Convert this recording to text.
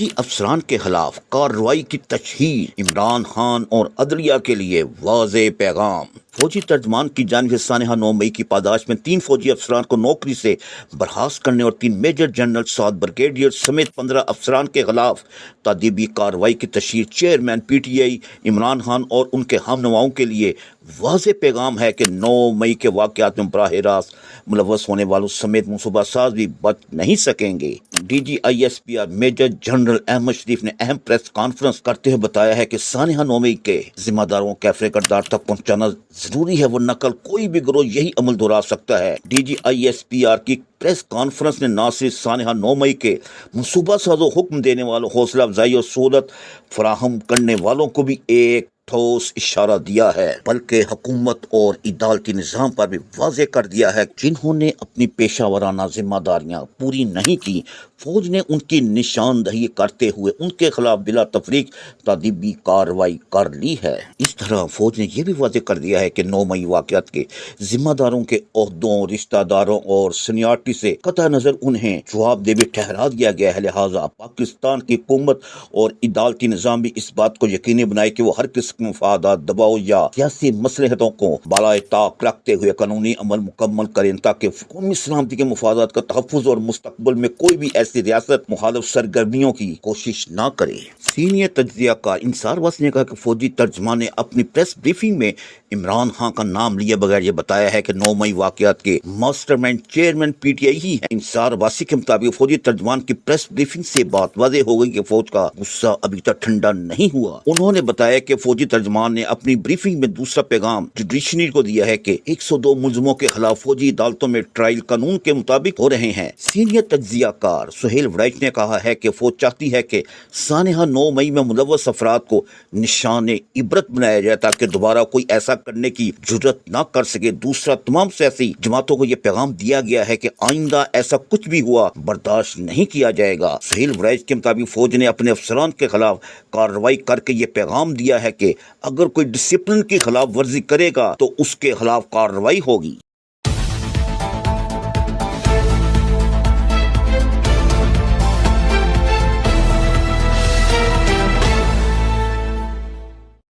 فوجی افسران کے خلاف کارروائی کی تشہیر، عمران خان اور عدلیہ کے لیے واضح پیغام۔ فوجی ترجمان کی جانب سے سانحہ 9 مئی کی پاداش میں 3 فوجی افسران کو نوکری سے برخاست کرنے اور 3 میجر جنرل، 7 بریگیڈیئر سمیت 15 افسران کے خلاف تادیبی کارروائی کی تشہیر۔ چیئرمین پی ٹی آئی عمران خان اور ان کے ہم نواؤں کے لیے واضح پیغام ہے کہ 9 مئی کے واقعات میں براہ راست ملوث ہونے والوں سمیت منصوبہ ساز بھی بچ نہیں سکیں گے۔ D G I S P R major general Ahmed Sharif نے اہم پریس کانفرنس کرتے ہوئے بتایا ہے کہ سانحہ 9 مئی کے ذمہ داروں کو کیفر کردار تک پہنچانا ضروری ہے، ورنہ کل کوئی بھی گروہ یہی عمل دہرا سکتا ہے۔ D G I S P R کی پریس کانفرنس نے نہ صرف سانحہ 9 مئی کے منصوبہ سازوں، حکم دینے والوں، حوصلہ افزائی اور سہولت فراہم کرنے والوں کو بھی ایک ٹھوس اشارہ دیا ہے، بلکہ حکومت اور عدالتی نظام پر بھی واضح کر دیا ہے جنہوں نے اپنی پیشہ ورانہ ذمہ داریاں پوری نہیں کی۔ فوج نے ان کی نشاندہی کرتے ہوئے ان کے خلاف بلا تفریق تادیبی کارروائی کر لی ہے۔ اس طرح فوج نے یہ بھی واضح کر دیا ہے کہ 9 مئی واقعات کے ذمہ داروں کے عہدوں، رشتہ داروں اور سینیارٹی سے قطع نظر انہیں جواب دہ بھی ٹھہرا دیا گیا ہے، لہٰذا پاکستان کی حکومت اور عدالتی نظام بھی اس بات کو یقینی بنائے کہ وہ ہر قسم کے مفادات، دباؤ یا سیاسی مصلحتوں کو بالائے طاق رکھتے ہوئے قانونی عمل مکمل کریں تاکہ قومی سلامتی کے مفادات کا تحفظ اور مستقبل میں کوئی بھی ایسی ریاست مخالف سرگرمیوں کی کوشش نہ کرے۔ سینئر تجزیہ کار انصار واسی نے کہا کہ فوجی ترجمان نے اپنی پریس بریفنگ میں عمران خان کا نام لیے بغیر یہ بتایا ہے کہ 9 مئی واقعات کے master mind chairman P T I ہی ہے۔ انصار واسی کے مطابق فوجی ترجمان کی پریس بریفنگ سے بات واضح ہو گئی کہ فوج کا غصہ ابھی تک ٹھنڈا نہیں ہوا۔ انہوں نے بتایا کہ فوجی ترجمان نے اپنی بریفنگ میں دوسرا پیغام جوڈیشری کو دیا ہے کہ 102 ملزموں کے خلاف فوجی عدالتوں میں ٹرائل قانون کے مطابق ہو رہے ہیں۔ سینئر تجزیہ کار سہیل وڑائچ نے کہا ہے کہ فوج چاہتی ہے کہ سانحہ 9 مئی میں ملوث افراد کو نشان عبرت بنایا جائے تاکہ دوبارہ کوئی ایسا کرنے کی جرت نہ کر سکے۔ دوسرا، تمام سیاسی جماعتوں کو یہ پیغام دیا گیا ہے کہ آئندہ ایسا کچھ بھی ہوا برداشت نہیں کیا جائے گا۔ سہیل وڑائچ کے مطابق فوج نے اپنے افسران کے خلاف کارروائی کر کے یہ پیغام دیا ہے کہ اگر کوئی ڈسپلن کی خلاف ورزی کرے گا تو اس کے خلاف کارروائی ہوگی۔